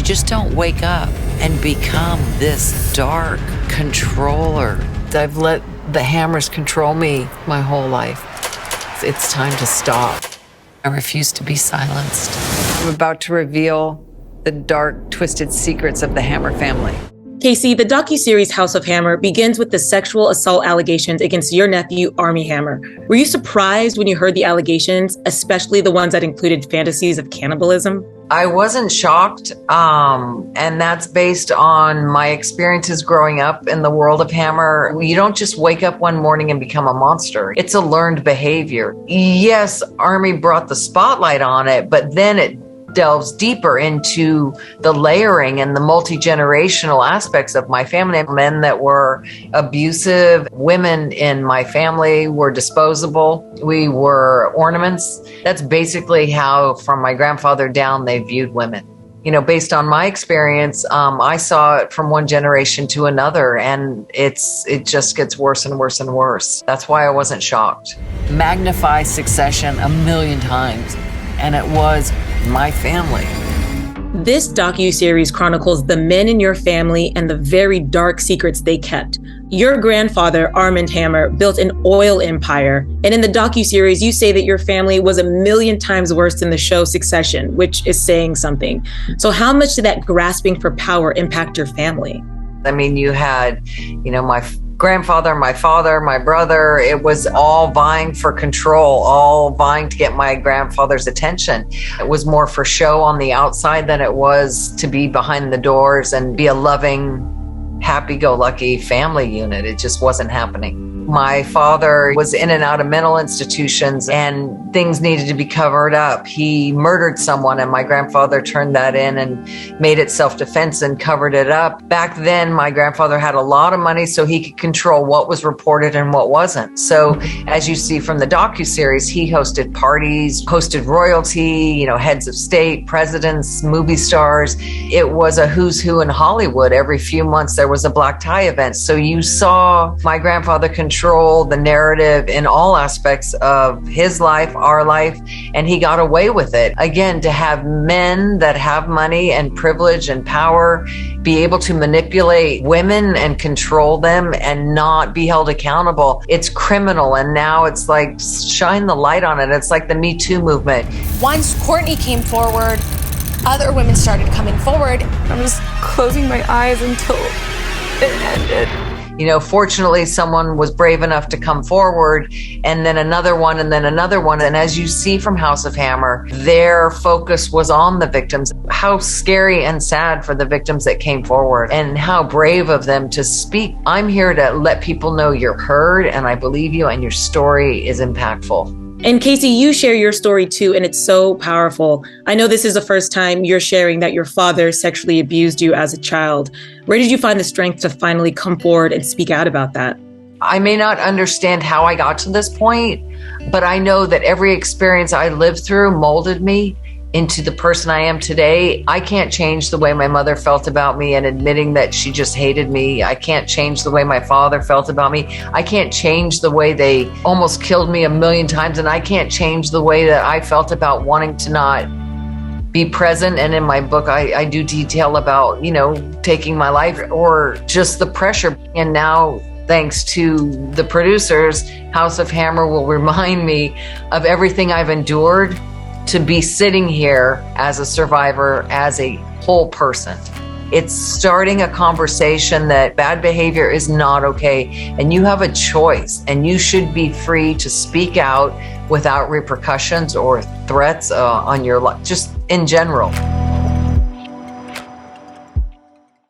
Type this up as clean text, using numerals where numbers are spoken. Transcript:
just don't wake up and become this dark controller. I've let the Hammers control me my whole life. It's time to stop. I refuse to be silenced. I'm about to reveal the dark, twisted secrets of the Hammer family. Casey, the docuseries House of Hammer begins with the sexual assault allegations against your nephew, Armie Hammer. Were you surprised when you heard the allegations, especially the ones that included fantasies of cannibalism? I wasn't shocked, and that's based on my experiences growing up in the world of Hammer. You don't just wake up one morning and become a monster. It's a learned behavior. Yes, Armie brought the spotlight on it, but then it delves deeper into the layering and the multi-generational aspects of my family. Men that were abusive, women in my family were disposable. We were ornaments. That's basically how, from my grandfather down, they viewed women. You know, based on my experience, I saw it from one generation to another, and it just gets worse and worse and worse. That's why I wasn't shocked. Magnify Succession 1,000,000 times, and it was my family. This docuseries chronicles the men in your family and the very dark secrets they kept. Your grandfather, Armand Hammer, built an oil empire. And in the docuseries, you say that your family was 1,000,000 times worse than the show Succession, which is saying something. So how much did that grasping for power impact your family? I mean, you had, my grandfather, my father, my brother. It was all vying for control, all vying to get my grandfather's attention. It was more for show on the outside than it was to be behind the doors and be a loving, happy-go-lucky family unit. It just wasn't happening. My father was in and out of mental institutions, and things needed to be covered up. He murdered someone, and my grandfather turned that in and made it self-defense and covered it up. Back then, my grandfather had a lot of money, so he could control what was reported and what wasn't. So as you see from the docuseries, he hosted parties, hosted royalty, heads of state, presidents, movie stars. It was a who's who in Hollywood. Every few months, there was a black tie event. So you saw my grandfather control the narrative in all aspects of his life, our life, and he got away with it. Again, to have men that have money and privilege and power be able to manipulate women and control them and not be held accountable, it's criminal. And now it's like, shine the light on it. It's like the Me Too movement. Once Courtney came forward, other women started coming forward. I'm just closing my eyes until it ended. Fortunately, someone was brave enough to come forward, and then another one, and then another one. And as you see from House of Hammer, their focus was on the victims. How scary and sad for the victims that came forward, and how brave of them to speak. I'm here to let people know you're heard, and I believe you, and your story is impactful. And Casey, you share your story too, and it's so powerful. I know this is the first time you're sharing that your father sexually abused you as a child. Where did you find the strength to finally come forward and speak out about that? I may not understand how I got to this point, but I know that every experience I lived through molded me into the person I am today. I can't change the way my mother felt about me and admitting that she just hated me. I can't change the way my father felt about me. I can't change the way they almost killed me 1,000,000 times. And I can't change the way that I felt about wanting to not be present. And in my book, I do detail about, taking my life or just the pressure. And now, thanks to the producers, House of Hammer will remind me of everything I've endured to be sitting here as a survivor, as a whole person. It's starting a conversation that bad behavior is not okay, and you have a choice, and you should be free to speak out without repercussions or threats on your life, just in general.